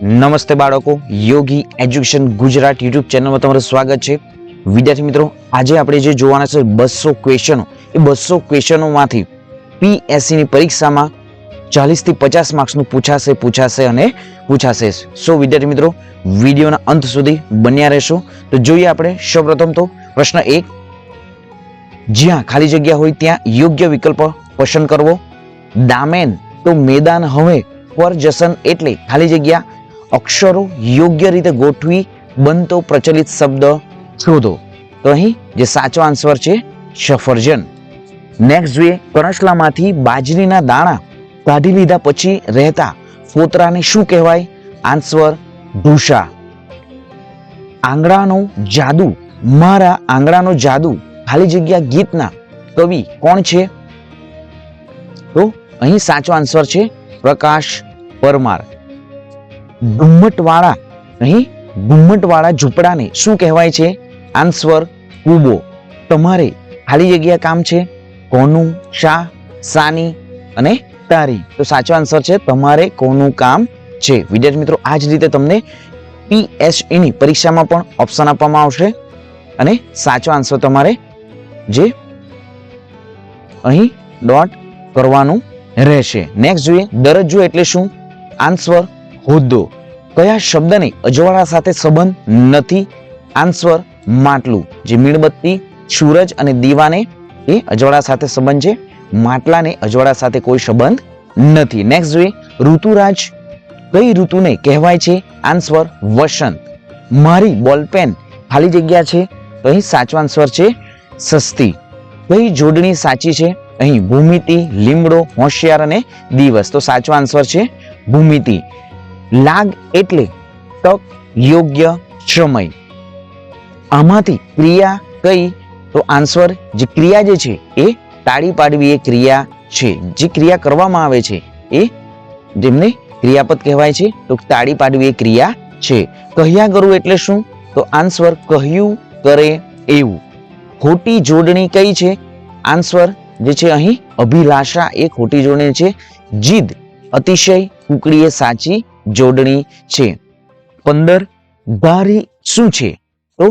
નમસ્તે બાળકો, યોગી education Gujarat YouTube ચેનલમાં તમારું સ્વાગત છે. વિદ્યાર્થી મિત્રો, આજે આપણે જે જોવાના છે 200 ક્વેશ્ચનો, એ 200 ક્વેશ્ચનોમાંથી પીએસસી ની પરીક્ષામાં 40 થી 50 માર્ક્સનું પૂછાશે. સો વિદ્યાર્થી મિત્રો, વિડીયોના અંત સુધી બન્યા રહેશો. તો જોઈએ આપણે સૌપ્રથમ તો પ્રશ્ન 1, જ્યાં ખાલી જગ્યા હોય ત્યાં યોગ્ય વિકલ્પ પસંદ કરવો. દામેન તો મેદાન હવે પર જશન એટલે ખાલી જગ્યા અક્ષરો યોગ્ય રીતે ગોઠવી બનતો પ્રચલિત શબ્દ શોધો. તો અહીં જે સાચો આન્સર છે સફરજન. નેક્સ્ટ જોઈએ, કણસલામાંથી બાજરીના દાણા કાઢી લીધા પછી રહેતા ફોતરાને શું કહેવાય? આન્સર ઢૂસા. આંગળાનો જાદુ, મારા આંગળાનો જાદુ ખાલી જગ્યા ગીતના કવિ કોણ છે? તો અહીં સાચો આન્સર છે પ્રકાશ પરમાર. ઘુમ્મટવાળા, અહીં ઘુમ્મટવાળા ઝૂંપડાને શું કહેવાય છે? આન્સર કૂબો. તમારે ખાલી જગ્યા કામ છે કોનું, શા, સાની અને તારી. તો સાચો આન્સર છે તમારે કોનું કામ છે. વિદ્યાર્થી મિત્રો, આ જ રીતે તમને પીએસસી ની પરીક્ષામાં પણ ઓપ્શન આપવામાં આવશે અને સાચો આન્સર તમારે જે અહીં ડોટ કરવાનું રહેશે. નેક્સ્ટ જોઈએ, દરજ્જો એટલે શું? આન્સર હોદ્દો. કયા શબ્દને અજવાળા સાથે સંબંધ નથી? આન્સર માટલું. જે મીણબત્તી, સૂરજ અને દીવાને એ અજવાળા સાથે સંબંધ છે, માટલાને અજવાળા સાથે કોઈ સંબંધ નથી. નેક્સ્ટ જોઈએ, ઋતુરાજ કઈ ઋતુને કહેવાય છે? આન્સર વસંત. મારી બોલપેન ખાલી જગ્યા છે, તો અહીં સાચો આન્સર છે સસ્તી. કઈ જોડણી સાચી છે? અહીં ભૂમિતિ, લીમડો, હોશિયાર અને દિવસ. તો સાચો આન્સર છે ભૂમિતિ. લાગ એટલે તક, યોગ્ય, સમય. આમાંથી ક્રિયા કઈ? તો આન્સર જે ક્રિયા જે છે એ તાળી પાડવી એ ક્રિયા છે. જે ક્રિયા કરવામાં આવે છે એ જેમને ક્રિયાપદ કહેવાય છે, તો તાળી પાડવી એ ક્રિયા છે. કહ્યા કરવું એટલે શું? તો આન્સર કહ્યું કરે એવું. ખોટી જોડણી કઈ છે? આન્સર જે છે અહીં અભિલાષા એ ખોટી જોડણી છે. જીદ, અતિશય, કુકડી એ સાચી જોડણી છે. 15 ઘારી શું છે? તો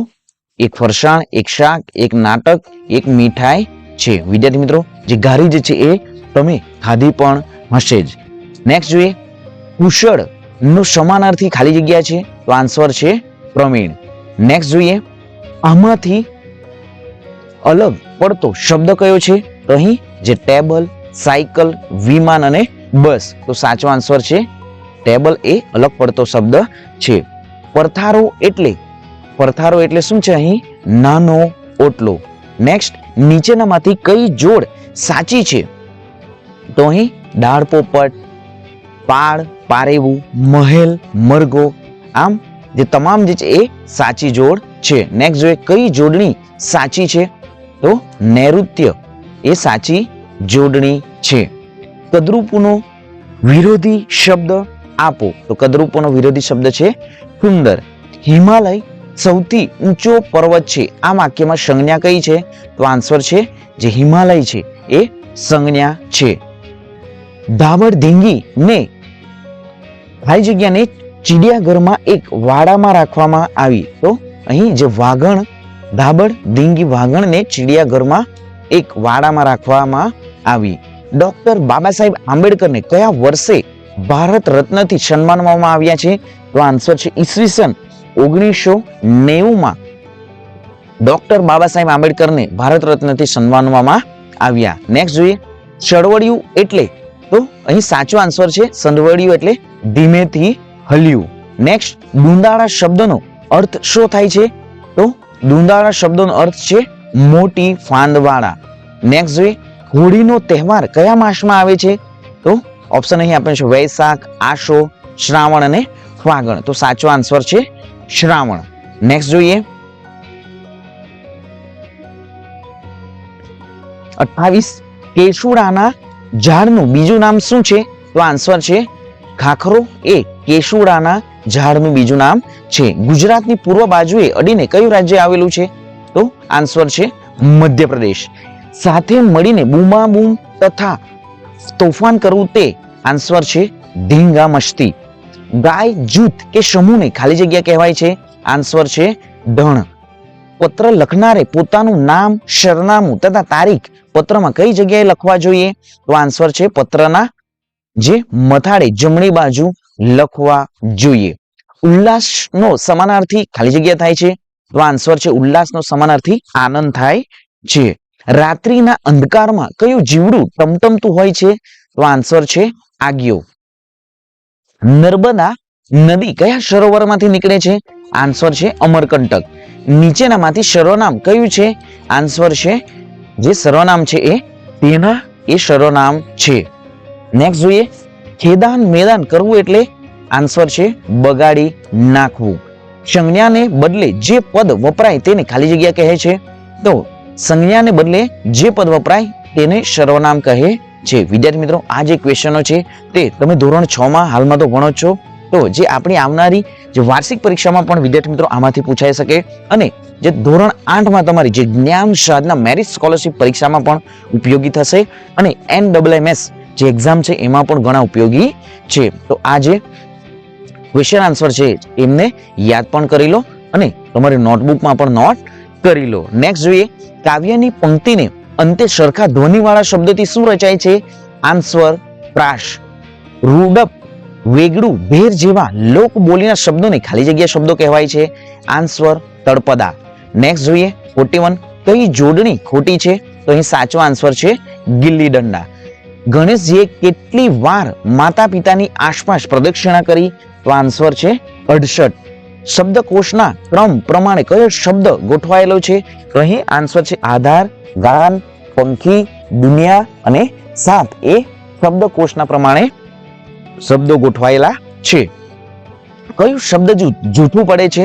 એક ફરસાણ, એક શાક, એક નાટક, એક મીઠાઈ છે. વિદ્યાર્થી મિત્રો, જે ઘારી જે છે એ તમે ખાધી પણ હશે જ. નેક્સ્ટ જોઈએ, કુશળ નો સમાનાર્થી ખાલી જગ્યા છે, તો આન્સર છે પ્રવીણ. નેક્સ્ટ જોઈએ, આમાંથી અલગ પડતો શબ્દ કયો છે? તો અહીં જે ટેબલ, સાયકલ, વિમાન અને બસ. તો સાચો આન્સર છે ટેબલ એ અલગ પડતો શબ્દ છે. પરથારો એટલે શું છે? અહીં નાનો ઓટલો. નેક્સ્ટ, નીચેનામાંથી કઈ જોડ સાચી છે? તો અહીં ડાળ પોપટ, પાળ, પારેવું, મહેલ, મરઘો. આમ જે તમામ જે છે એ સાચી જોડ છે. નેક્સ્ટ જોઈએ, કઈ જોડણી સાચી છે? તો નૈઋત્ય એ સાચી જોડણી છે. કદરૂપનો વિરોધી શબ્દ આપો. તો કદરૂપનો વિરોધી શબ્દ છે સુંદર. હિમાલય સૌથી ઊંચો પર્વત છે, આ વાક્યમાં સંજ્ઞા કઈ છે? તો આન્સર છે જે હિમાલય છે એ સંજ્ઞા છે. ધાબળ ધીંગી ને ખાલી જગ્યાને ચિડિયાઘરમાં એક વાડામાં રાખવામાં આવી. તો અહીં જે વાઘણ, ધાબળ ધીંગી વાઘણને ચિડિયાઘરમાં એક વાડામાં રાખવામાં આવી. ડોક્ટર બાબા સાહેબ આંબેડકરને કયા વર્ષે ભારત રત્નથી સન્માનવામાં આવ્યા છે? તો આન્સર છે ઈસવીસન 1990 ડોક્ટર બાબા સાહેબ આંબેડકરને ભારત રત્નથી સન્માનવામાં આવ્યા. નેક્સ્ટ જોઈએ, ચળવળિયું એટલે? તો અહીં સાચો આન્સર છે સંડવળિયું એટલે ધીમેથી હલ્યું. નેક્સ્ટ, દુંદાળા શબ્દનો અર્થ શું થાય છે? તો દુંદાળા શબ્દનો અર્થ છે મોટી ફાંદવાળા. નેક્સ્ટ જોઈએ, હોળીનો તહેવાર કયા માસમાં આવે છે? તો ઓપ્શન અહીં આપેલ છે વૈશાખ, આસો, શ્રાવણ અને ફાગણ. તો સાચો આન્સર છે શ્રાવણ. નેક્સ્ટ જોઈએ, 28 કેસુડાના ઝાડનું બીજું નામ શું છે? તો આન્સર છે ખાખરો એ કેસુડાના ઝાડનું બીજું નામ છે. ગુજરાતની પૂર્વ બાજુએ અડીને કયું રાજ્ય આવેલું છે? તો આન્સર છે મધ્યપ્રદેશ. સાથે મળીને બૂમાબૂમ તથા તોફાન કરવું તે આન્સર છે ધીંગા મસ્તી. ગાય જૂથ કે સમૂહને ખાલી જગ્યા કહેવાય છે? આન્સર છે ધણ. પત્ર લખનારે પોતાનું નામ, સરનામું તથા તારીખ પત્રમાં કઈ જગ્યાએ લખવા જોઈએ? તો આન્સર છે પત્રના જે મથાળે જમણી બાજુ લખવા જોઈએ. ઉલ્લાસનો સમાનાર્થી ખાલી જગ્યા થાય છે? તો આન્સર છે ઉલ્લાસનો સમાનાર્થી આનંદ થાય છે. રાત્રિના અંધકારમાં કયું જીવડું ટમટમતું હોય છે? તો આન્સર છે આગિયો. નર્મદા નદી કયા સરોવરમાંથી નીકળે છે? આન્સર છે અમરકંટક. નીચેનામાંથી સર્વનામ કયું છે? આન્સર છે જે સર્વનામ છે તેના એ સર્વનામ છે. નેક્સ્ટ જોઈએ, ખેદાન મેદાન કરવું એટલે? આન્સર છે બગાડી નાખવું. સંજ્ઞાને બદલે જે પદ વપરાય તેને ખાલી જગ્યા કહે છે? તો સંજ્ઞાને બદલે જે પદ વપરાય તેને સર્વનામ કહે છે. વિદ્યાર્થી મિત્રો, આ જે ક્વેશ્ચનો છે તે તમે ધોરણ 6 માં હાલમાં તો ભણો છો, તો જે આપણી આવનારી જે વાર્ષિક પરીક્ષામાં પણ વિદ્યાર્થી મિત્રો આમાંથી પૂછાઈ શકે, અને જે ધોરણ 8 માં તમારી જે જ્ઞાન સાધના મેરિટ સ્કોલરશિપ પરીક્ષામાં પણ ઉપયોગી થશે, અને NMMS જે એક્ઝામ છે એમાં પણ ઘણા ઉપયોગી છે. તો આ જે ક્વેશ્ચન આન્સર છે એમને યાદ પણ કરી લો અને તમારી નોટબુકમાં પણ નોટ કરી લો. નેક્સ્ટ જોઈએ, કાવ્યની પંક્તિને અંતે સરખા ધ્વનિવાળા શબ્દથી શું રચાય છે? આન્સર પ્રાસ. રૂડપ, વેગડું, ભેર જેવા લોક બોલીના શબ્દોને ખાલી જગ્યા શબ્દો કહેવાય છે? આન્સર તળપદા. નેક્સ્ટ જોઈએ, 41, કઈ જોડણી ખોટી છે? તો અહીં સાચો આન્સર છે ગિલ્લી દંડા. ગણેશજીએ કેટલી વાર માતા પિતાની આસપાસ પ્રદક્ષિણા કરી? તો આન્સર છે 68. શબ્દકોશના ક્રમ પ્રમાણે કયો શબ્દ ગોઠવાયેલો છે? તો અહીં આન્સર છે આધાર, ગાન, પંખી, દુનિયા અને સાપ એ શબ્દકોશના પ્રમાણે શબ્દો ગોઠવાયેલા છે. કયું શબ્દ જૂઠું પડે છે?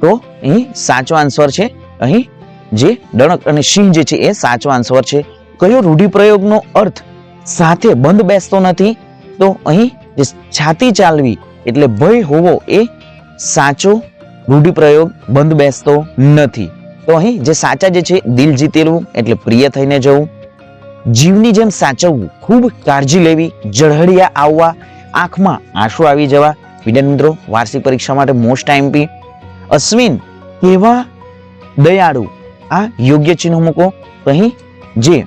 તો અહીં સાચો આન્સર છે અહીં જે ડણક અને સિંહ જે છે એ સાચો આન્સર છે. કયો રૂઢિપ્રયોગનો અર્થ સાથે બંધ બેસતો નથી? તો અહીં જે છાતી ચાલવી એટલે ભય હોવો એ સાચો રૂઢિપ્રયોગ બંધ બેસતો નથી. તો અહીં જે સાચા જે છે દિલ જીતેલું એટલે પ્રિય થઈને જવું, જીવની જેમ સાચવવું, ખૂબ કાળજી લેવી, ઝળહળિયા આવવા, આંખમાં આંસુ આવી જવા. વિદ્યાર્થી મિત્રો, વાર્ષિક પરીક્ષા માટે મોસ્ટ આઈએમપી. અશ્વિન કેવા દયાળુ, આ યોગ્ય ચિહ્ન મૂકો. તો અહીં જે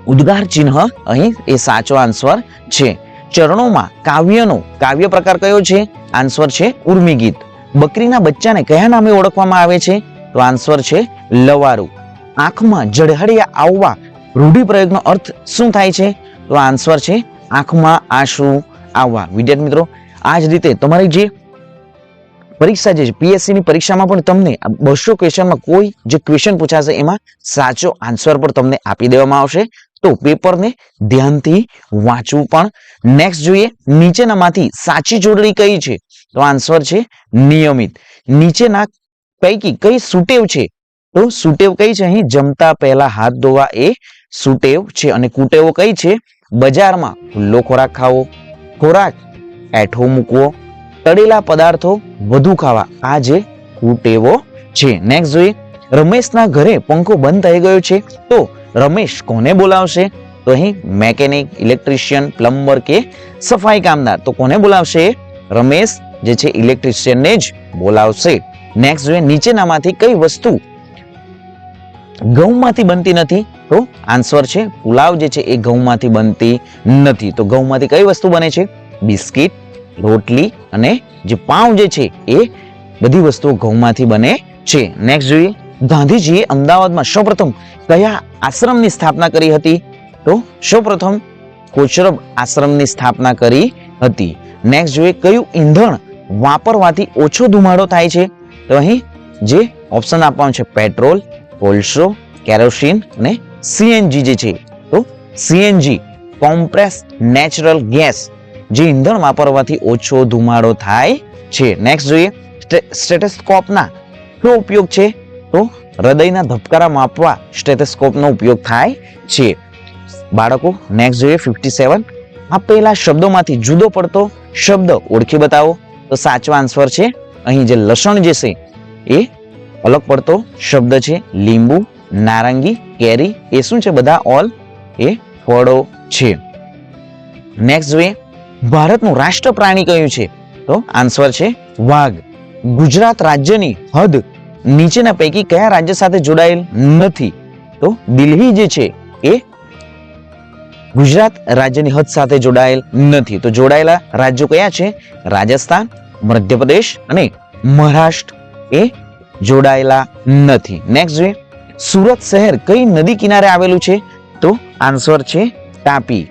ઉદ્ગાર ચિહ્ન અહીં એ સાચો આન્સર છે. ચરણોમાં કાવ્યનો કાવ્ય પ્રકાર કયો છે? આન્સર છે ઉર્મી ગીત. બકરીના બચ્ચાને કયા નામે ઓળખવામાં આવે છે? તો આન્સર છે લવારું. આંખમાં ઝળહળિયા આવવા રૂઢિપ્રયોગનો અર્થ શું થાય છે? તો આન્સર છે આંખમાં આંસુ આવવા. વિદ્યાર્થી મિત્રો, આ જ રીતે તમારી જે પરીક્ષા જે પીએસસી ની પરીક્ષામાં પણ તમને 200 ક્વેશ્ચનમાં કોઈ જે ક્વેશ્ચન પૂછાશે એમાં સાચો આન્સર પણ તમને આપી દેવામાં આવશે. તો પેપરને ધ્યાનથી વાંચવું પણ. નેક્સ્ટ જોઈએ, નીચેનામાંથી સાચી જોડણી કઈ છે? તો આન્સર છે નિયમિત. નીચેના પૈકી કઈ સુટેવ છે? તો સુટેવ કઈ છે? અહીં જમતા પહેલા હાથ ધોવા એ સુટેવ છે. અને કુટેવો કઈ છે? બજારમાં ખુલ્લો ખોરાક ખાવો, ખોરાક એઠો મૂકવો, તળેલા પદાર્થો વધુ ખાવા, આ જે કુટેવો છે. નેક્સ્ટ જોઈએ, રમેશના ઘરે પંખો બંધ થઈ ગયો છે, તો રમેશ કોને બોલાવશે? તો અહીં મેકેનિક, ઇલેક્ટ્રિશિયન, પ્લમ્બર કે સફાઈ કામદાર. તો કોને બોલાવશે? રમેશ જે છે ઇલેક્ટ્રિશિયનને જ બોલાવશે. નેક્સ્ટ જોઈએ, નીચેનામાંથી કઈ વસ્તુ ઘઉંમાંથી બનતી નથી? તો આન્સર છે પુલાવ જે છે એ ઘઉંમાંથી બનતી નથી. તો ઘઉંમાંથી કઈ વસ્તુ બને છે? બિસ્કિટ, રોટલી અને જે પાઉં જે છે એ બધી વસ્તુઓ ઘઉંમાંથી બને છે. નેક્સ્ટ જોઈએ, ગાંધીજીએ અમદાવાદમાં સૌપ્રથમ કયા આશ્રમની સ્થાપના કરી હતી? તો સૌપ્રથમ કોચરબ આશ્રમની સ્થાપના કરી હતી. નેક્સ્ટ જોઈએ, કયું ઈંધણ વાપરવાથી ઓછો ધુમાડો થાય છે? તો અહીં જે ઓપ્શન આપવાનું છે પેટ્રોલ, કોલસો, કેરોસીન અને સીએનજી જે છે. તો સીએનજી કોમ્પ્રેસ નેચરલ ગેસ જે ઈંધણ વાપરવાથી ઓછો ધુમાડો થાય છે. નેક્સ્ટ જોઈએ, સ્ટેથોસ્કોપના શું ઉપયોગ છે? તો હૃદયના ધબકારા માપવા સ્ટેથોસ્કોપનો ઉપયોગ થાય છે. બાળકો, નેક્સ્ટ જોઈએ 57, આપેલા શબ્દોમાંથી જુદો પડતો શબ્દ ઓળખી બતાવો. તો સાચો આન્સર છે અહીં જે લસણ જે છે એ અલગ પડતો શબ્દ છે. લીંબુ, નારંગી, કેરી એ શું છે? બધા ઓલ એ ફળો છે. નેક્સ્ટ જોઈએ, ભારતનું રાષ્ટ્ર પ્રાણી કયું છે? તો આન્સર છે વાઘ. ગુજરાત રાજ્યની હદ નીચેના પૈકી કયા રાજ્ય સાથે જોડાયેલ નથી? તો દિલ્હી જે છે એ ગુજરાત રાજ્યની હદ સાથે જોડાયેલ નથી. તો જોડાયેલા રાજ્યો કયા છે? રાજસ્થાન, મધ્યપ્રદેશ અને મહારાષ્ટ્ર એ જોડાયેલા નથી. નેક્સ્ટ જોઈએ, સુરત શહેર કઈ નદી કિનારે આવેલું છે? તો આન્સર છે તાપી.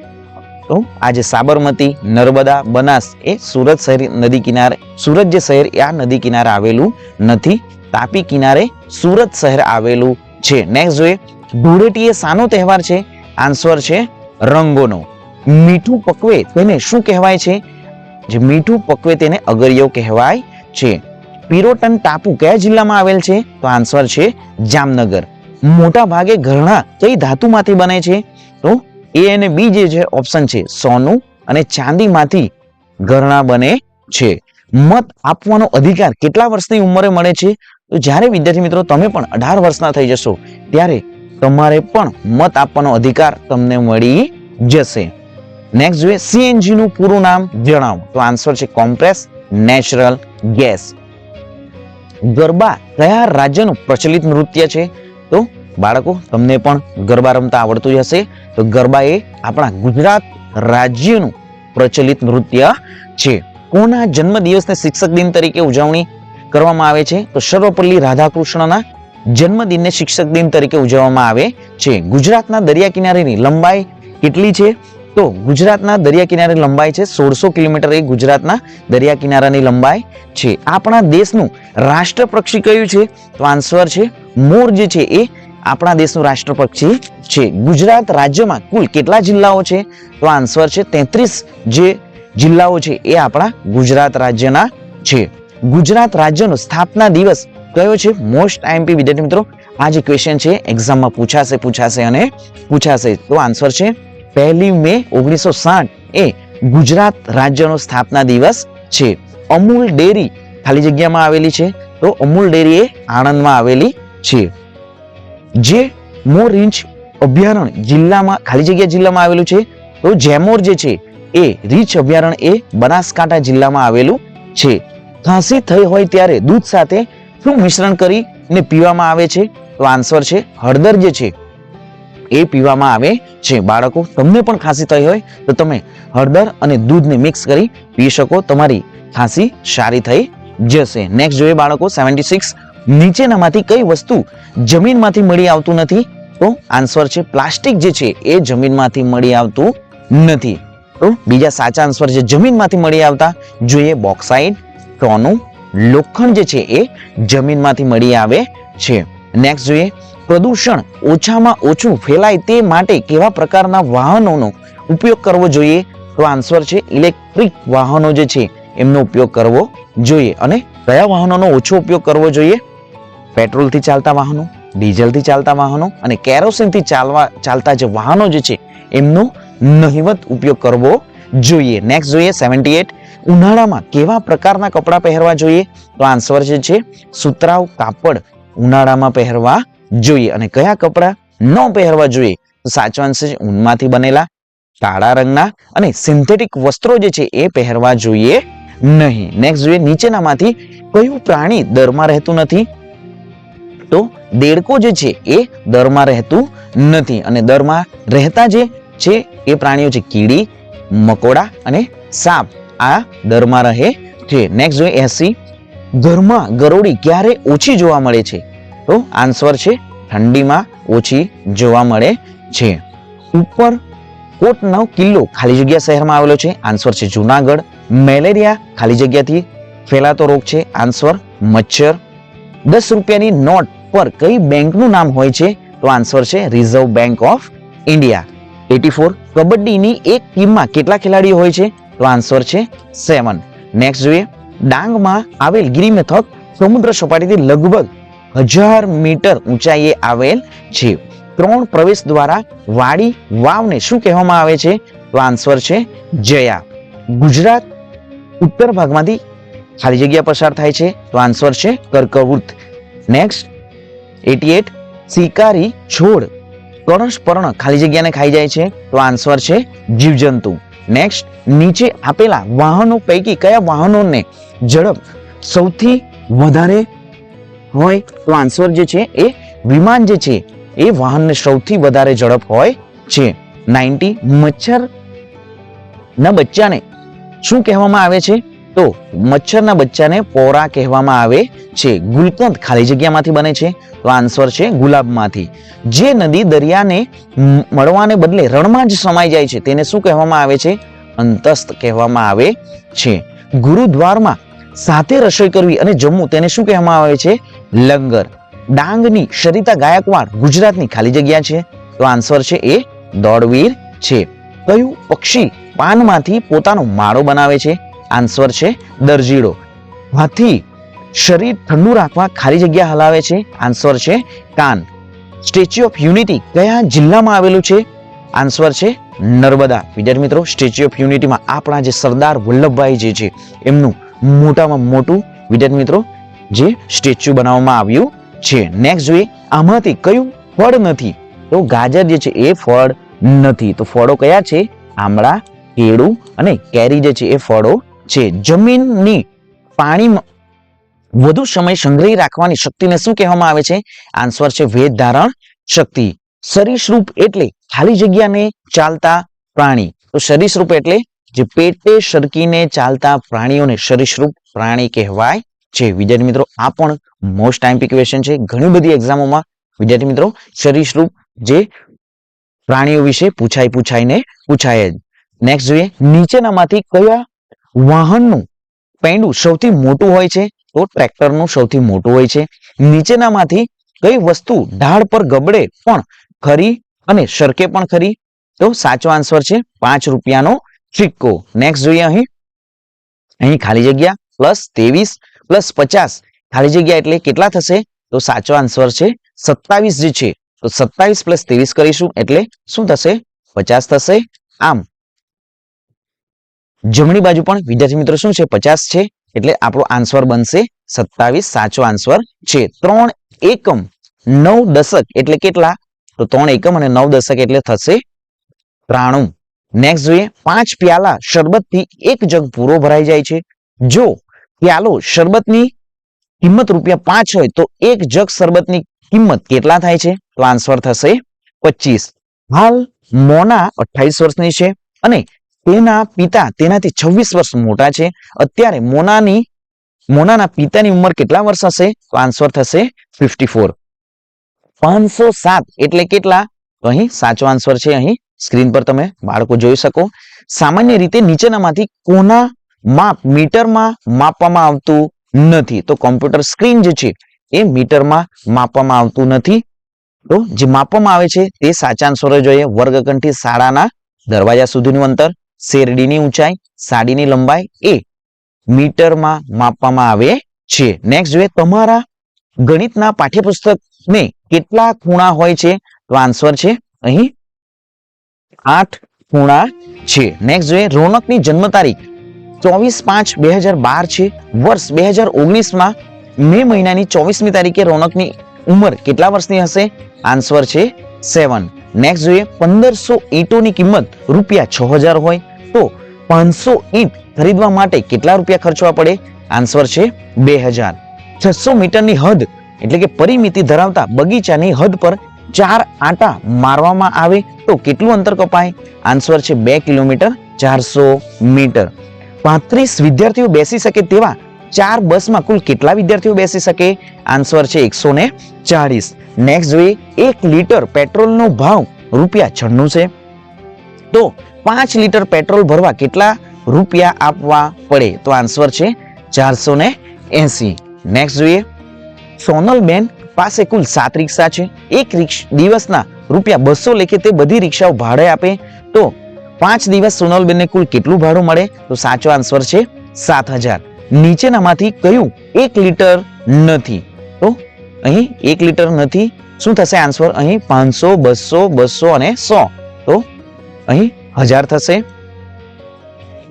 તો આજે સાબરમતી, નર્મદા, બનાસ એ સુરત શહેર નદી કિનારે, સુરત જે શહેર આ નદી કિનારે આવેલું નથી, તાપી કિનારે સુરત શહેર આવેલું છે. નેક્સ્ટ જોઈએ, ધૂળેટી એ શાનો તહેવાર છે? આન્સર છે રંગોનો. મીઠું પકવે તેને શું કહેવાય છે? જે મીઠું પકવે તેને અગરિયો કહેવાય છે. પિરોટન ટાપુ કયા જિલ્લામાં આવેલ છે? તો આન્સર છે જામનગર. મોટા ભાગે ઘરણા કઈ ધાતુમાંથી બને છે? તો એ અને બી જે છે ઓપ્શન છે સોનું અને ચાંદીમાંથી ઘરણા બને છે. મત આપવાનો અધિકાર કેટલા વર્ષની ઉંમરે મળે છે? તો જ્યારે વિદ્યાર્થી મિત્રો તમે પણ 18 વર્ષના થઈ જશો ત્યારે તમારે પણ મત આપવાનો અધિકાર તમને મળી જશે. નેક્સ્ટ જોઈએ, સીએનજી નું પૂરું નામ જણાવો. તો આન્સર છે કોમ્પ્રેસ નેચરલ ગેસ. ગરબા કયા રાજ્યનું પ્રચલિત નૃત્ય છે? તો બાળકો તમને પણ ગરબા રમતા આવડતું હશે. તો ગરબા એ આપણા ગુજરાત રાજ્યનું પ્રચલિત નૃત્ય છે. કોના જન્મ દિવસને શિક્ષક દિન તરીકે ઉજવણી કરવામાં આવે છે? તો સર્વપલ્લી રાધાકૃષ્ણના જન્મદિનને શિક્ષક દિન તરીકે ઉજવવામાં આવે છે. ગુજરાતના દરિયા કિનારેની લંબાઈ કેટલી છે? તો ગુજરાતના દરિયા કિનારેની લંબાઈ છે 1600 કિલોમીટર એ ગુજરાતના દરિયા કિનારાની લંબાઈ છે. આપણા દેશનું રાષ્ટ્ર પક્ષી કયું છે? તો આન્સર છે મોર જે છે એ આપણા દેશનું રાષ્ટ્ર પક્ષી છે. ગુજરાત રાજ્યમાં કુલ કેટલા જિલ્લાઓ છે? તો આન્સર છે 33 જે જિલ્લાઓ છે એ આપણા ગુજરાત રાજ્યના છે. ગુજરાત રાજ્યનો સ્થાપના દિવસ કયો છે? મોસ્ટ આઈએમપી વિદ્યાર્થી મિત્રો આ જે ક્વેશ્ચન છે એક્ઝામમાં પૂછાશે. તો આન્સર છે 1 મે 1960 એ ગુજરાત રાજ્યનો સ્થાપના દિવસ છે. અમૂલ ડેરી ખાલી જગ્યામાં આવેલી છે? તો અમૂલ ડેરી એ આણંદમાં આવેલી છે. જે મોર રીંછ અભયારણ્ય જિલ્લામાં ખાલી જગ્યા જિલ્લામાં આવેલું છે? તો જેમોર જે છે એ રીંછ અભયારણ્ય એ બનાસકાંઠા જિલ્લામાં આવેલું છે. ખાંસી થઈ હોય ત્યારે દૂધ સાથે શું મિશ્રણ કરીને પીવામાં આવે છે? તો આન્સર છે હળદર જે છે એ પીવામાં આવે છે. બાળકો તમને પણ ખાંસી થઈ હોય તો તમે હળદર અને દૂધને મિક્સ કરી પી શકો, તમારી ખાંસી સારી થઈ જશે. નેક્સ્ટ જોઈએ બાળકો 76, નીચેનામાંથી કઈ વસ્તુ જમીનમાંથી મળી આવતું નથી? તો આન્સર છે પ્લાસ્ટિક જે છે એ જમીનમાંથી મળી આવતું નથી. તો બીજા સાચા આન્સર છે જમીનમાંથી મળી આવતા જોઈએ બોક્સાઇટ, સોનું, લોખંડ જે છે એ જમીનમાંથી મળી આવે છે. નેક્સ્ટ જોઈએ, પ્રદૂષણ ઓછામાં ઓછું ફેલાય તે માટે કેવા પ્રકારના વાહનોનો ઉપયોગ કરવો જોઈએ? તો આન્સર છે ઇલેક્ટ્રિક વાહનો જે છે એમનો ઉપયોગ કરવો જોઈએ. અને કયા વાહનોનો ઓછો ઉપયોગ કરવો જોઈએ? પેટ્રોલથી ચાલતા વાહનો, ડીઝલથી ચાલતા વાહનો અને કેરોસીનથી ચાલતા જે વાહનો જે છે એમનો નહિવત ઉપયોગ કરવો જોઈએ. નેક્સ્ટ જોઈએ 78, ઉનાળામાં કેવા પ્રકારના કપડાં પહેરવા જોઈએ? તો આન્સર છે સુતરાઉ કાપડ ઉનાળામાં પહેરવા જોઈએ. અને કયા કપડાં ન પહેરવા જોઈએ? તો સાચો આન્સર છે ઊનમાંથી બનેલા, કાળા રંગના અને સિન્થેટિક વસ્ત્રો જે છે એ પહેરવા જોઈએ નહીં. નેક્સ્ટ જોઈએ, નીચેનામાંથી કયું પ્રાણી દરમાં રહેતું નથી? તો દેડકો જે છે એ દરમાં રહેતું નથી. અને દરમાં રહેતા જે છે એ પ્રાણીઓ છે કીડી, મકોડા અને સાપ, આ દરમાં રહે છે. નેક્સ્ટ જોઈએ 80, ઘરમાં ગરોળી ક્યારે ઓછી જોવા મળે છે? તો આન્સર છે ઠંડીમાં ઓછી જોવા મળે છે. ઉપર કોટનો કિલ્લો ખાલી જગ્યા શહેરમાં આવેલો છે? આન્સર છે જુનાગઢ. મેલેરિયા ખાલી જગ્યાથી ફેલાતો રોગ છે? આન્સર મચ્છર. 10 રૂપિયાની નોટ પર કઈ બેંકનું નામ હોય છે? તો આન્સર છે રિઝર્વ બેંક ઓફ ઇન્ડિયા. 84, કબડ્ડીની એક ટીમમાં કેટલા ખેલાડીઓ હોય છે? તો આન્સર છે 7. નેક્સ્ટ જોઈએ, ડાંગમાં આવેલ ગિરિમથક સમુદ્ર સપાટીથી લગભગ 1000 મીટર ઊંચાઈએ આવેલ છે. 3 પ્રવેશ દ્વારા વાળી વાવને શું કહેવામાં આવે છે? તો આન્સર છે જયા. ગુજરાત ઉત્તર ભાગમાંથી ખાલી જગ્યા પસાર થાય છે? તો આન્સર છે કર્કવૃત. નેક્સ્ટ 88, શિકારી છોડ કણસ પર્ણ ખાલી જગ્યાને ખાઈ જાય છે? તો આન્સર છે જીવજંતુ. નેક્સ્ટ, નીચે આપેલા વાહનો પૈકી કયા વાહનોને ઝડપ સૌથી વધારે હોય? તો આન્સર જે છે એ વિમાન જે છે એ વાહનને સૌથી વધારે ઝડપ હોય છે. 90, મચ્છર ના બચ્ચાને શું કહેવામાં આવે છે? તો મચ્છરના બચ્ચાને પોરા કહેવામાં આવે છે. ગુલકંદ ખાલી જગ્યામાંથી બને છે, તો આન્સર છે ગુલાબમાંથી. જે નદી દરિયાને મળવાને બદલે રણમાં જ સમાઈ જાય છે તેને શું કહેવામાં આવે છે? અંતસ્થ કહેવામાં આવે છે. ગુરુદ્વારમાં સાથે રસોઈ કરવી અને જમવું તેને શું કહેવામાં આવે છે? લંગર. ડાંગની સરિતા ગાયકવાડ ગુજરાતની ખાલી જગ્યા છે, તો આન્સર છે એ દોડવીર છે. કયું પક્ષી પાનમાંથી પોતાનો માળો બનાવે છે? આન્સર છે દરજીડો. હાથી શરીર ઠંડુ રાખવા ખાલી જગ્યા હલાવે છે? આન્સર છે કાન. સ્ટેચ્યુ ઓફ યુનિટી કયા જિલ્લામાં આવેલું છે? આન્સર છે નર્મદા. વિદ્યાર્થી મિત્રો, સ્ટેચ્યુ ઓફ યુનિટીમાં આપણા જે સરદાર વલ્લભભાઈ જે છે એમનું મોટામાં મોટું વિદ્યાર્થી મિત્રો જે સ્ટેચ્યુ બનાવવામાં આવ્યું છે. નેક્સ્ટ જોઈએ, આમાંથી કયું ફળ નથી? તો ગાજર જે છે એ ફળ નથી. તો ફળો કયા છે? આમળા, કેળું અને કેરી જે છે એ ફળો છે. જમીનની પાણી વધુ સમય સંગ્રહી રાખવાની શક્તિને શું કહેવામાં આવે છે? આન્સર છે ભેજ ધારણ શક્તિ. સરીસૃપ એટલે ખાલી જગ્યાને ચાલતા પ્રાણી. તો સરીસૃપ એટલે જે પેટે સરકીને ચાલતા પ્રાણીઓને સરીસૃપ પ્રાણી કહેવાય છે. વિદ્યાર્થી મિત્રો, આ પણ મોસ્ટ આઈએમપી ક્વેશ્ચન છે. ઘણી બધી એક્ઝામોમાં વિદ્યાર્થી મિત્રો સરીસૃપ જે પ્રાણીઓ વિશે પૂછાય જ. નેક્સ્ટ જોઈએ, નીચેનામાંથી કયા વાહનનું પૈંડું સૌથી મોટું હોય છે? તો ટ્રેક્ટરનું સૌથી મોટું હોય છે. નીચેનામાંથી કઈ વસ્તુ ઢાળ પર ગબડે પણ ખરી અને સરકે પણ ખરી? તો સાચો આન્સર છે 5 રૂપિયાનો સિક્કો. નેક્સ્ટ જોઈએ, અહીં ખાલી જગ્યા +23 +50 ખાલી જગ્યા એટલે કેટલા થશે? તો સાચો આન્સર છે 27 જે છે. તો 27 + 23 કરીશું એટલે શું થશે? 50 થશે. આમ જમણી બાજુ પણ વિદ્યાર્થી મિત્રો શું છે? 50 છે, એટલે આપણો આન્સર બનશે 27. સાચો આન્સર છે. 3 એકમ 9 દશક એટલે કેટલા? તો 3 એકમ અને 9 દશક એટલે થશે 93. નેક્સ્ટ જોઈએ, 5 પ્યાલા શરબતથી 1 જગ પૂરો ભરાઈ જાય છે. જો પ્યાલો શરબતની કિંમત ₹5 હોય તો 1 જગ શરબતની કિંમત કેટલા થાય છે? તો આન્સર થશે 25. હાલ મોના 28 વર્ષની છે અને તેના પિતા તેનાથી 26 વર્ષ મોટા છે. અત્યારે મોનાના પિતાની ઉંમર કેટલા વર્ષ હશે? તો આન્સર થશે 54. 507 એટલે કેટલા? તો અહીં સાચો આન્સર છે, અહીં સ્ક્રીન પર તમે બાળકો જોઈ શકો. સામાન્ય રીતે નીચેનામાંથી કોના માપ મીટરમાં માપવામાં આવતું નથી? તો કોમ્પ્યુટર સ્ક્રીન જે છે એ મીટરમાં માપવામાં આવતું નથી. તો જે માપવામાં આવે છે તે સાચા આન્સર જોઈએ. વર્ગખંડથી શાળાના દરવાજા સુધીનું અંતર, શેરડીની ઊંચાઈ, સાડીની લંબાઈ એ મીટરમાં માપવામાં આવે છે. નેક્સ્ટ જોઈએ, તમારા ગણિતના પાઠ્યપુસ્તકને કેટલા ખૂણા હોય છે? તો આન્સર છે અહીં 8 ખૂણા છે. નેક્સ્ટ જોઈએ, રોનકની જન્મ તારીખ 24/5/2012 છે. વર્ષ 2019માં મે મહિનાની 24મી તારીખે રોનકની ઉંમર કેટલા વર્ષની હશે? આન્સર છે 7. નેક્સ્ટ જોઈએ, 1500 ઈંટોની કિંમત ₹6000 હોય તો 500 ઈંટ ખરીદવા માટે કેટલા રૂપિયા ખર્ચવા પડે? આન્સર છે 2000. 600 મીટરની હદ એટલે કે પરિમિતિ ધરાવતા બગીચાની હદ પર 4 આંટા મારવામાં આવે તો કેટલું અંતર કપાય? આન્સર છે 2 કિલોમીટર 400 મીટર. 35 વિદ્યાર્થીઓ બેસી શકે તેવા 4 બસમાં કુલ કેટલા વિદ્યાર્થીઓ બેસી શકે? આન્સર છે 140. નેક્સ્ટ જોઈએ, 1 લીટર પેટ્રોલનો ભાવ ₹96 છે તો 5 લીટર પેટ્રોલ ભરવા કેટલા રૂપિયા આપવા પડે? તો આન્સર છે 480. નેક્સ્ટ જોઈએ, સોનલબેન પાસે કુલ 7 રિક્ષા છે. એક દિવસના ₹200 લેખે તે બધી રિક્ષાઓ ભાડે આપે તો 5 દિવસ સોનલબેનને કુલ કેટલું ભાડું મળે? તો સાચો આન્સર છે 7000. નીચેનામાંથી કયું 1 લીટર નથી? તો અહીં 1 લીટર નથી. શું થશે આન્સર? અહીં 500, 200, 200 અને 100. તો અહીં 1000 થશે.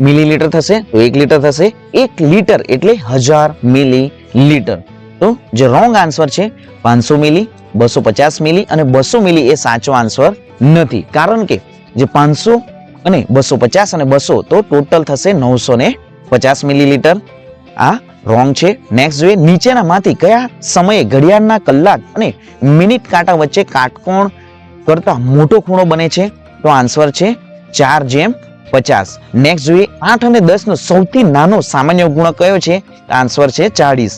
મિલીલીટર થશે તો 1 લીટર થશે. 1 લીટર એટલે 1000 મિલીલીટર. તો જે રોંગ આન્સર છે 500 મિલી, 250 મિલી અને 200 મિલી એ સાચો આન્સર નથી. કારણ કે જે 500 અને 250 અને 200 તો ટોટલ થશે 950 મિલીલીટર. આ રોંગ છે. નેક્સ્ટ જોઈએ, નીચેનામાંથી કયા સમયે ઘડિયાળના કલાક અને મિનિટ કાંટા વચ્ચે કાટકોણ કરતા મોટો ખૂણો બને છે? તો આન્સર છે 4:50. નેક્સ્ટ જોઈએ, 8 અને 10 નો સૌથી નાનો સામાન્ય ગુણક કયો છે? આન્સર છે 40.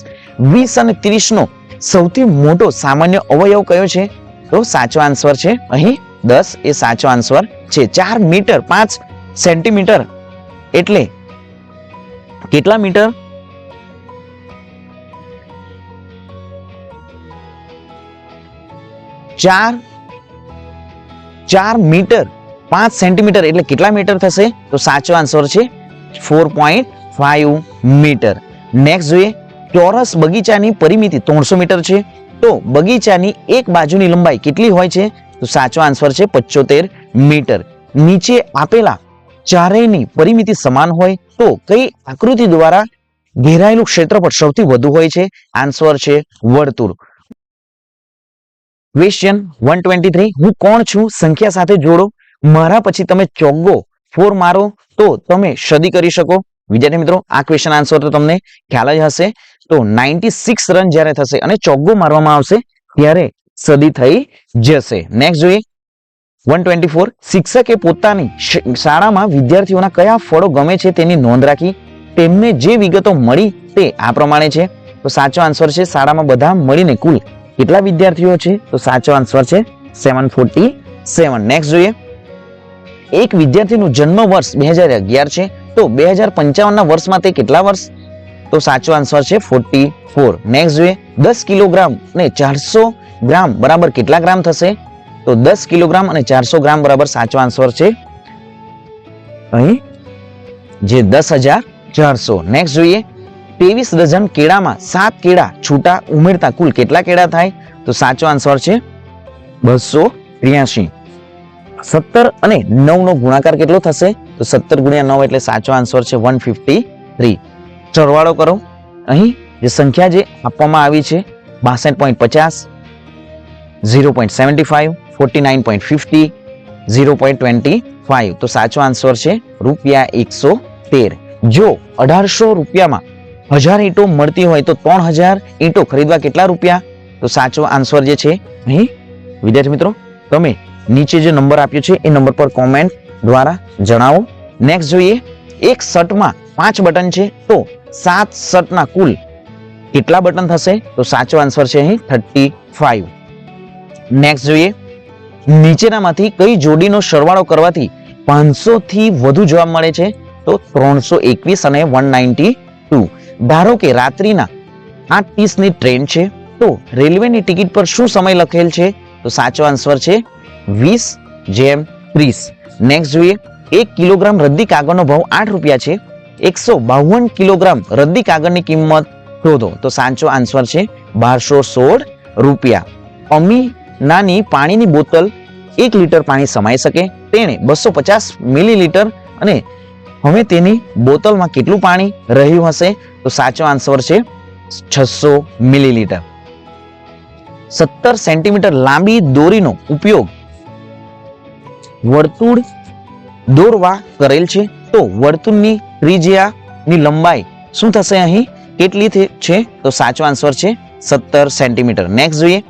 20 અને 30 નો સૌથી મોટો સામાન્ય અવયવ કયો છે? તો સાચો આન્સર છે અહીં 10 એ સાચો આન્સર છે. 4 મીટર 5 સેન્ટીમીટર એટલે કેટલા મીટર? ચાર મીટર 5 સેન્ટીમીટર એટલે કેટલા મીટર થશે? તો સાચો આન્સર છે 4.5 મીટર. નેક્સ્ટ જોઈએ, ચોરસ બગીચાની પરિમિતિ 300 મીટર છે, તો બગીચાની એક બાજુની લંબાઈ કેટલી હોય છે? તો સાચો આન્સર છે 75 મીટર. નીચે આપેલા ચારેયની પરિમિતિ સમાન હોય તો કઈ આકૃતિ દ્વારા ઘેરાયેલું ક્ષેત્રફળ સૌથી વધુ હોય છે? આન્સર છે વર્તુળ. ક્વેશ્ચન 123, હું કોણ છું સંખ્યા સાથે જોડો. મારા પછી તમે ચોગ્ગો 4 મારો તો તમે સદી કરી શકો. વિદ્યાર્થી મિત્રો, આ ક્વેશ્ચન આન્સર તો તમને ખ્યાલ જ હશે. તો 96 રન જ્યારે થશે અને ચોગ્ગો મારવામાં આવશે ત્યારે સદી થઈ જશે. નેક્સ્ટ જોઈએ 124, શિક્ષકે પોતાની શાળામાં વિદ્યાર્થીઓના કયા ફળો ગમે છે તેની નોંધ રાખી. તેમને જે વિગતો મળી તે આ પ્રમાણે છે. તો સાચો આન્સર છે શાળામાં બધા મળીને કુલ કેટલા વિદ્યાર્થીઓ છે? તો સાચો આન્સર છે 747. નેક્સ્ટ જોઈએ, એક વિદ્યાર્થીનું જન્મ વર્ષ 2011 છે, તો 2055 ના વર્ષમાં તે કેટલા વર્ષ? તો સાચો આન્સર છે 44. નેક્સ્ટ જોઈએ, 10 કિલોગ્રામ અને 400 ગ્રામ બરાબર કેટલા ગ્રામ થશે? તો 10 કિલોગ્રામ અને 400 ગ્રામ બરાબર સાચો આન્સર છે અહીં જે 10,400. નેક્સ્ટ જોઈએ, 23 ડઝન કેળામાં 7 કેળા છૂટા ઉમેરતા કુલ કેટલા કેળા થાય? તો સાચો આન્સર છે 283. 17 અને 9 નો ગુણાકાર કેટલો થશે? તો 17 ગુણ્યા 9 એટલે સાચો આન્સર છે 153. સરવાળો કરો. અહીં જે સંખ્યા જે આપવામાં આવી છે 62.50, 0.75, 49.50, 0.25, તો સાચો આન્સર છે ₹113. જો 1800 રૂપિયામાં 1000 ઈંટો મળતી હોય તો 3000 ઈંટો ખરીદવા કેટલા રૂપિયા? તો સાચો આન્સર જે છે અહીં વિદ્યાર્થી મિત્રો તમે નીચે જે નંબર આપ્યો છે એ નંબર પર કોમેન્ટ દ્વારા જણાવો. નેક્સ્ટ જોઈએ, એક શર્ટમાં 5 બટન છે તો 7 શર્ટના કુલ કેટલા બટન થશે? તો સાચો આન્સર છે અહીં 35. નેક્સ્ટ જોઈએ, નીચેનામાંથી કઈ જોડીનો સરવાળો કરવાથી 500 થી વધુ જવાબ મળે છે? તો 321 અને 192. ધારો કે રાત્રિના 8:30 ની ટ્રેન છે તો રેલવેની ટિકિટ પર શું સમય લખેલ છે? તો સાચો આન્સર છે 20:30. નેક્સ્ટ જોઈએ, 1 કિલોગ્રામ રદ્દી કાગળનો ભાવ 8 રૂપિયા છે. 152 કિલોગ્રામ રદ્દી કાગળની કિંમત શોધો. તો સાચો આન્સર છે 1216 રૂપિયા. અમી નાની પાણીની બોતલ 1 લીટર પાણી સમાઈ શકે. તેણે 250 મિલીલીટર અને હવે તેની બોટલમાં કેટલું પાણી રહ્યું હશે? તો સાચો આન્સર છે 600 મિલીલીટર. 17 સેન્ટીમીટર લાંબી દોરીનો ઉપયોગ વર્તુળ દોરવા કરેલ છે તો વર્તુળની ત્રિજ્યાની લંબાઈ શું થશે અહીં કેટલી છે? તો સાચો આન્સર છે 17 સેન્ટીમીટર. નેક્સ્ટ જોઈએ,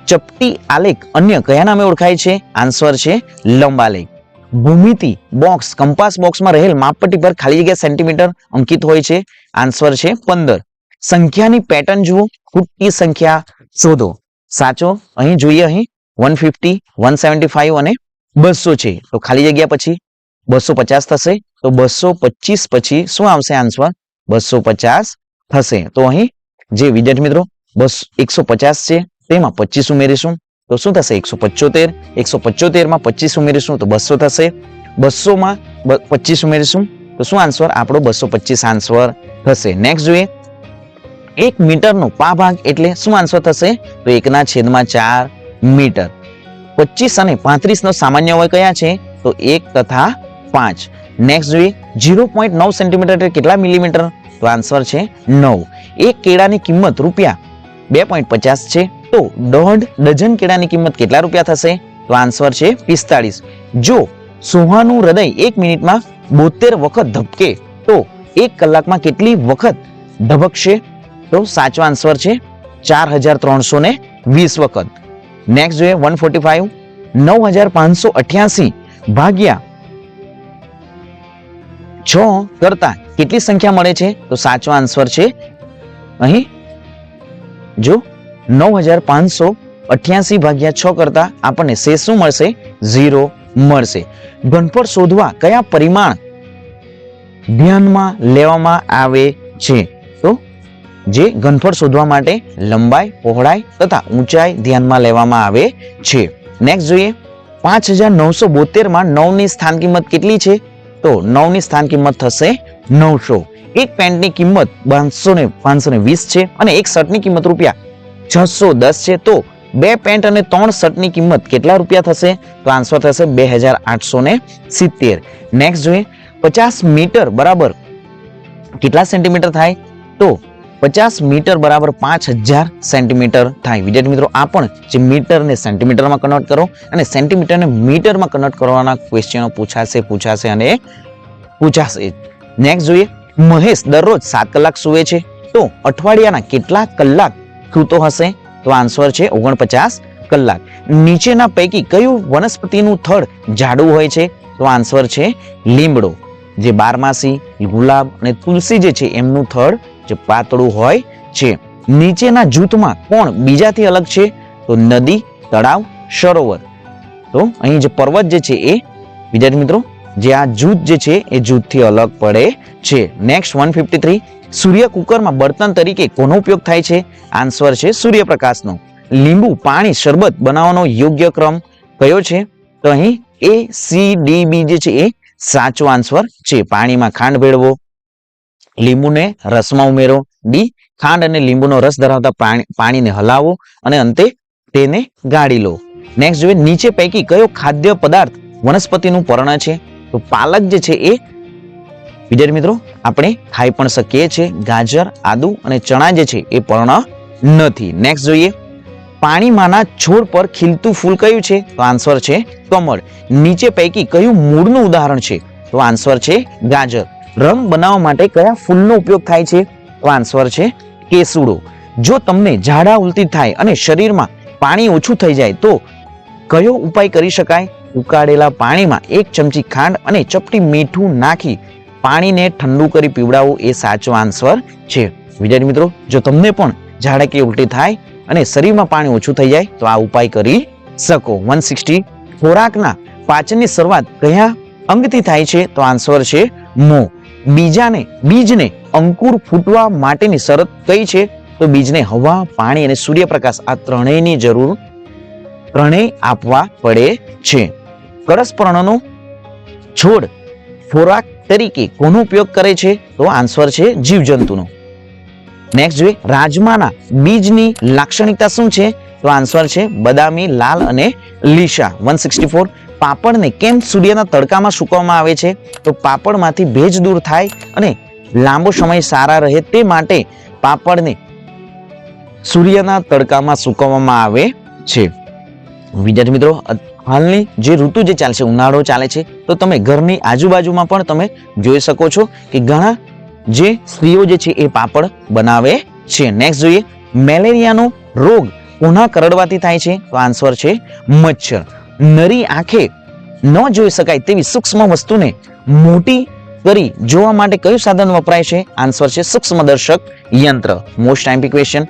ચપટી આલેખ અન્ય કયા નામે ઓળખાય છે? આન્સર છે લંબાલેખ. ભૂમિતિ બોક્સ કંપાસ બોક્સમાં રહેલ માપપટ્ટી પર ખાલી જગ્યા સેન્ટીમીટર અંકિત હોય છે. આન્સર છે 15. સંખ્યાની પેટર્ન જુઓ, ખૂટતી સંખ્યા શોધો. સાચો અહીં જોઈએ, અહીં 150, 175 અને 200 છે તો ખાલી જગ્યા પછી 250 થશે. તો 225 પછી શું આવશે આન્સર? 250 થશે. તો અહીં જે વિદ્યાર્થી મિત્રો 150 છે તેમાં 25 ઉમેરીશું તો શું થશે? 175. 175 માં 25 ઉમેરીશું તો 200 થશે. 200 માં 25 ઉમેરીશું તો શું આન્સર? આપણો 225 આન્સર થશે. નેક્સ્ટ જોઈએ, 1 મીટરનો પા ભાગ એટલે શું આન્સર થશે? તો 1/4 મીટર. 25 અને 35 નો સામાન્ય અવયવ કયા છે? તો 1 તથા 5. નેક્સ્ટ જોઈએ, 0.9 સેન્ટીમીટર એટલે કેટલા મિલીમીટર? તો આન્સર છે 9. એક કેળાની કિંમત ₹2.50 છે તો 1.5 ડઝન કેળાની કિંમત કેટલા રૂપિયા થશે? તો આન્સર છે 45. જો સોહાનું હૃદય 1 મિનિટમાં 72 વખત ધબકે તો 1 કલાકમાં કેટલી વખત ધબકશે? તો સાચો આન્સર છે 4320 વખત. નેક્સ્ટ જોઈએ 145. 9588 ભાગ્યા 6 કરતા કેટલી સંખ્યા મળે છે? તો સાચો આન્સર છે અહીં જો 9588 ભાગ્યા 6 કરતા આપણને શેષ શું મળશે? 0 મળશે. ઘનફળ શોધવા કયા પરિમાણ ધ્યાનમાં લેવામાં આવે છે? તો જે ઘનફળ શોધવા માટે લંબાઈ, પહોળાઈ તથા ઊંચાઈ ધ્યાનમાં લેવામાં આવે છે. નેક્સ્ટ જોઈએ 5972 માં 9 ની સ્થાન કિંમત કેટલી છે? તો 9 ની સ્થાન કિંમત થશે 900. એક પેન્ટની કિંમત 520 છે અને એક શર્ટની કિંમત રૂપિયા 610 છે. તો 2 પેન્ટ અને 3 શર્ટની કિંમત કેટલા રૂપિયા થશે? તો આન્સર થશે 2870. નેક્સ્ટ જોઈએ 50 મીટર બરાબર કેટલા સેન્ટીમીટર થાય? તો 50 મીટર બરાબર 5000 સેન્ટીમીટર થાય. વિદ્યાર્થી મિત્રો, આ પણ જે મીટર ને સેન્ટીમીટરમાં કન્વર્ટ કરો અને સેન્ટીમીટર ને મીટરમાં કન્વર્ટ કરવાના ક્વેશ્ચનો પૂછાશે અને પૂછાશે. નેક્સ્ટ જોઈએ મહેશ દરરોજ 7 કલાક સૂવે છે તો અઠવાડિયાના કેટલા કલાક સૂતો હશે? તો આન્સર છે 49 કલાક. નીચેના પૈકી કયું વનસ્પતિનું થડ જાડું હોય છે? તો આન્સર છે લીમડો. જે બારમાસી, ગુલાબ અને તુલસી જે છે એમનું થડ જે પાતળું હોય છે. નીચેના જૂથમાં કોણ બીજાથી અલગ છે? તો નદી, તળાવ, સરોવર. તો અહીં જે પર્વત જે છે એ વિદ્યાર્થી મિત્રો જે આ જૂથ જે છે એ જૂથથી અલગ પડે છે. નેક્સ્ટ 153. સૂર્ય કુકરમાં બળતણ તરીકે કોનો ઉપયોગ થાય છે? આન્સર છે સૂર્યપ્રકાશનો. લીંબુ પાણી શરબત બનાવવાનો યોગ્ય ક્રમ કયો છે? તો અહીં ACDB જે છે એ સાચો આન્સર છે. પાણીમાં ખાંડ ભેળવો, લીંબુને રસમાં ઉમેરો, ડી ખાંડ અને લીંબુનો રસ ધરાવતા પાણીને હલાવો અને અંતે તેને ગાળી લો. નેક્સ્ટ જોઈએ નીચે પૈકી કયો ખાદ્ય પદાર્થ વનસ્પતિનું પર્ણ છે? તો પાલક જે છે એ વિદ્યાર્થી મિત્રો આપણે ખાઈ પણ શકીએ છીએ. ગાજર, આદુ અને ચણા જે છે એ પર્ણ નથી. નેક્સ્ટ જોઈએ પાણીમાંના છોડ પર ખીલતું ફૂલ કયું છે? તો આન્સર છે કમળ. નીચે પૈકી કયું મૂળનું ઉદાહરણ છે? તો આન્સર છે ગાજર. રંગ બનાવવા માટે કયા ફૂલનો ઉપયોગ થાય છે? તો આન્સર છે કેસુડો. જો તમને ઝાડા ઉલટી થાય અને શરીરમાં પાણી ઓછું થઈ જાય તો કયો ઉપાય કરી શકાય? ઉકાળેલા પાણીમાં 1 ચમચી ખાંડ અને ચપટી મીઠું નાખી પાણીને ઠંડુ કરી પીવડાવવું એ સાચો આન્સર છે. વિદ્યાર્થી મિત્રો, જો તમને પણ ઝાડા કે ઉલટી થાય અને શરીરમાં પાણી ઓછું થઈ જાય તો આ ઉપાય કરી શકો. 160. ખોરાકના પાચનની શરૂઆત કયા અંગથી થાય છે? તો આન્સર છે મોં. બીજને અંકુર ફૂટવા માટેની શરત કઈ છે? તો બીજને હવા, પાણી અને સૂર્યપ્રકાશ આ ત્રણેય આપવા પડે છે. કરસપર્ણનો છોડ ખોરાક તરીકે કોનો ઉપયોગ કરે છે? તો આન્સર છે જીવજંતુનો. નેક્સ્ટ જોઈએ રાજમાના બીજની લાક્ષણિકતા શું છે? તો આન્સર છે બદામી, લાલ અને લીસા. 164. પાપડને કેમ સૂર્યના તડકામાં સૂકવવામાં આવે છે? તો પાપડમાંથી ભેજ દૂર થાય અને લાંબો સમય સારા રહે તે માટે પાપડને સૂર્યના તડકામાં સૂકવવામાં આવે છે. વિદ્યાર્થી મિત્રો, હાલની જે ઋતુ જે ચાલે છે ઉનાળો ચાલે છે તો તમે ઘરની આજુબાજુમાં પણ તમે જોઈ શકો છો કે ઘણા જે સ્ત્રીઓ જે છે એ પાપડ બનાવે છે. નેક્સ્ટ જોઈએ મેલેરિયાનો રોગ કોના કરડવાથી થાય છે? તો આન્સર છે મચ્છર. નરી આંખે ન જોઈ શકાય તેવી સૂક્ષ્મ વસ્તુને મોટી કરી જોવા માટે કયું સાધન વપરાય છે? આન્સર છે સૂક્ષ્મદર્શક યંત્ર. Most આઈમ્પી question.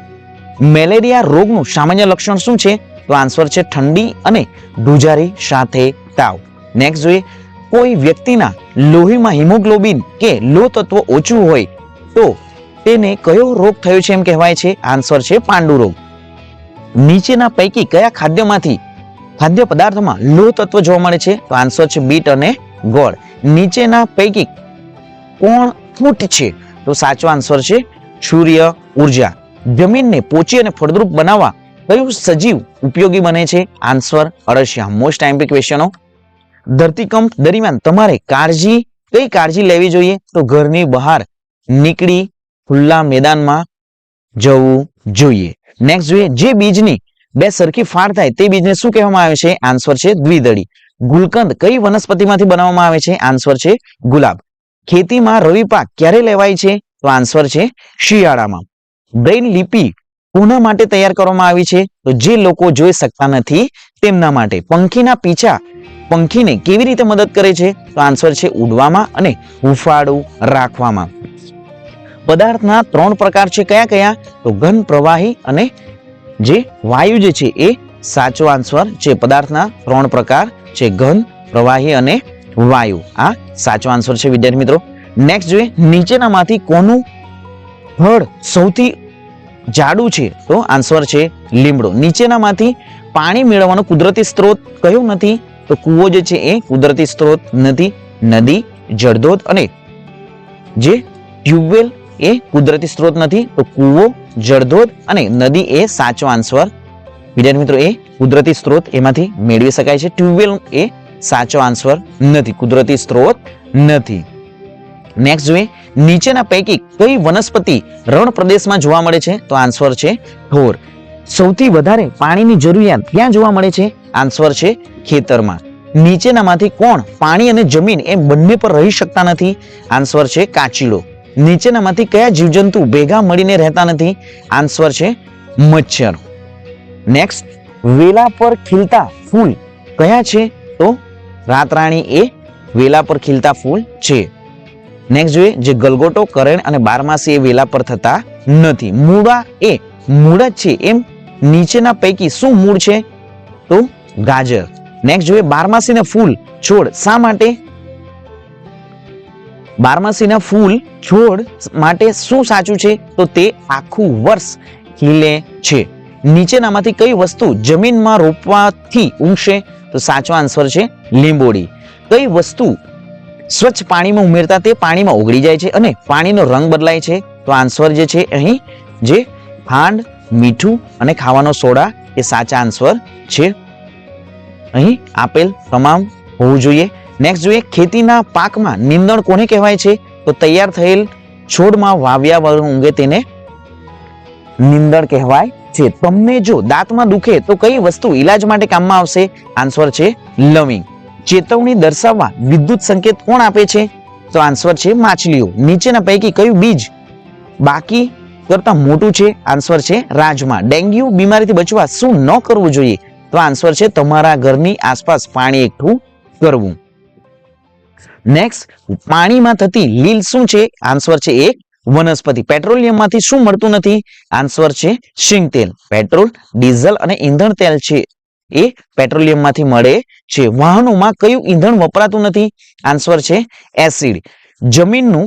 મેલેરિયા રોગનું સામાન્ય લક્ષણ શું છે? તો આન્સર છે ઠંડી અને ધ્રુજારી સાથે તાવ. નેક્સ્ટ જોઈએ કોઈ વ્યક્તિના લોહીમાં હિમોગ્લોબિન કે લોહ તત્વ ઓછું હોય તો તેને કયો રોગ થયો છે એમ કહેવાય છે? આન્સર છે પાંડુ રોગ. નીચેના પૈકી કયા ખાદ્ય પદાર્થમાં લોહ તત્વ જોવા મળે છે? તો આન્સર છે બીટ અને ગોળ. નીચેના પૈકી કોણ ફૂટ છે? તો સાચો આન્સર છે સૂર્ય ઉર્જા. જમીનને પોચી અને ફળદ્રુપ બનાવવા કયું સજીવ ઉપયોગી બને છે? આન્સર અળસિયા. મોસ્ટ આઈમ્પી ક્વેશ્ચનો. ધરતીકંપ દરમિયાન તમારે કઈ કાળજી લેવી જોઈએ? તો ઘરની બહાર નીકળી ખુલ્લા મેદાનમાં જવું જોઈએ. નેક્સ્ટ જોઈએ જે બીજની બે સરખી ફાડ થાય તે બીજને શું કહેવામાં આવે છે? આન્સર છે દ્વિદળી. ગુલકંદ કઈ વનસ્પતિમાંથી બનાવવામાં આવે છે? આન્સર છે ગુલાબ. ખેતીમાં રવિ પાક ક્યારે લેવાય છે? તો આન્સર છે શિયાળામાં. બ્રેઇલ લિપિ કોના માટે તૈયાર કરવામાં આવી છે? તો જે લોકો જોઈ શકતા નથી તેમના માટે. પંખીના પીછા પંખીને કેવી રીતે મદદ કરે છે? તો આન્સર છે ઉડવામાં અને હૂંફાળું રાખવામાં. પદાર્થના 3 પ્રકાર છે, કયા કયા? તો ઘન, પ્રવાહી અને જે વાયુ જે છે એ સાચો આન્સર છે. પદાર્થના 3 પ્રકાર છે, ઘન, પ્રવાહી અને વાયુ. આ સાચો આન્સર છે વિદ્યાર્થી મિત્રો. નેક્સ્ટ જોઈએ, નીચેનામાંથી કોનું ફળ સૌથી જાડું છે? તો આન્સર છે લીમડો. નીચેનામાંથી પાણી મેળવવાનો કુદરતી સ્ત્રોત કયો નથી? તો કૂવો જે છે એ કુદરતી સ્ત્રોત નથી. નદી, જળધોધ અને જે ટ્યુબવેલ એ કુદરતી સ્ત્રોત નથી. તો કૂવો, જળધોધ અને નદી એ સાચો આન્સર. વિદ્યાર્થી મિત્રો, એ કુદરતી સ્ત્રોત એમાંથી મેળવી શકાય છે. ટ્યુબવેલ એ સાચો આન્સર નથી, કુદરતી સ્ત્રોત નથી. નેક્સ્ટ જોઈએ, નીચેના પૈકી કઈ વનસ્પતિ રણ પ્રદેશમાં જોવા મળે છે? તો આન્સર છે ઠોર. સૌથી વધારે પાણીની જરૂરિયાત ક્યાં જોવા મળે છે? આન્સર છે ખેતરમાં. નીચેનામાંથી કોણ પાણી અને જમીન એ બંને પર રહી શકતા નથી? આન્સર છે કાચીડો. નીચેનામાંથી કયા જીવજંતુ ભેગા મળીને રહેતા નથી? આન્સર છે મચ્છર. નેક્સ્ટ, વેલા પર ખીલતા ફૂલ કયા છે? તો રાતરાણી એ વેલા પર ખીલતા ફૂલ છે. નેક્સ્ટ જોઈએ, જે ગલગોટો, કરેણ અને બારમાસી એ વેલા પર થતા નથી. મૂળા એ મૂળ જ છે એમ નીચેના પૈકી શું મૂળ છે? તો ગાજર. નેક્સ્ટ જોઈએ, બારમાસીના ફૂલ છોડ શા માટે? બારમાસીના ફૂલ છોડ માટે શું સાચું છે? તો તે આખું વર્ષ ખીલે છે. નીચેનામાંથી કઈ વસ્તુ જમીનમાં રોપવાથી ઊંઘશે? તો સાચો આન્સર છે લીંબોડી. કઈ વસ્તુ સ્વચ્છ પાણીમાં ઉમેરતા તે પાણીમાં ઓગળી જાય છે અને પાણીનો રંગ બદલાય છે? તો આન્સર જે છે અહીં જે ખાંડ, મીઠું અને ખાવાનો સોડા એ સાચા આન્સર છે. અહીં આપેલ તમામ હોવું જોઈએ. નેક્સ્ટ જોઈએ, ખેતીના પાકમાં નીંદણ કોને કહેવાય છે? તો તૈયાર થયેલ છોડમાં વાવ્યા વગર ઊંઘે તેને નીંદણ કહેવાય છે. તમને જો દાંતમાં દુખે તો કઈ વસ્તુ ઈલાજ માટે કામમાં આવશે? આન્સર છે લવિંગ. ચેતવણી દર્શાવવા વિદ્યુત સંકેત કોણ આપે છે? તો આન્સર છે માછલીઓ. નીચેના પૈકી કયું બીજ બાકી કરતા મોટું છે? આન્સર છે રાજમા. ડેન્ગ્યુ બીમારીથી બચવા શું ન કરવું જોઈએ? તો આન્સર છે તમારા ઘરની આસપાસ પાણી એકઠું કરવું. નેક્સ્ટ, પાણીમાં થતી લીલ શું છે? આન્સર છે એક વનસ્પતિ. પેટ્રોલિયમમાંથી શું મળતું નથી? આન્સર છે શીંગ તેલ. પેટ્રોલ, ડીઝલ અને ઈંધણ તેલ છે એ પેટ્રોલિયમમાંથી મળે છે. વાહનોમાં કયું ઈંધણ વપરાતું નથી? આન્સર છે એસિડ. જમીનનું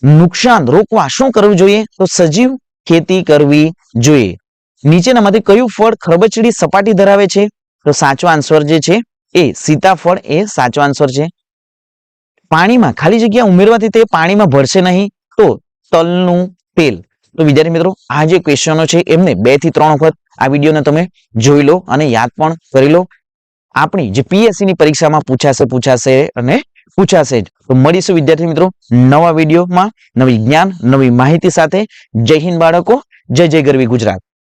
નુકસાન રોકવા શું કરવું જોઈએ? તો સજીવ ખેતી કરવી જોઈએ. નીચેનામાંથી કયું ફળ ખરબચડી સપાટી ધરાવે છે? તો સાચો આન્સર જે છે એ સીતાફળ એ સાચો આન્સર છે. પાણીમાં ખાલી જગ્યા ઉમેરવાથી તે પાણીમાં ભળશે નહીં? તો તલનું તેલ. તો વિદ્યાર્થી મિત્રો, આ જે ક્વેશ્ચનો છે એમને 2 થી 3 વખત આ વિડીયોને તમે જોઈ લો અને યાદ પણ કરી લો. આપણી જે પીએસસી ની પરીક્ષામાં પૂછાશે અને પૂછાશે જ. તો મળીશું વિદ્યાર્થી મિત્રો નવા વિડીયોમાં નવી જ્ઞાન, નવી માહિતી સાથે. જય હિન્દ બાળકો, જય જય ગરવી ગુજરાત.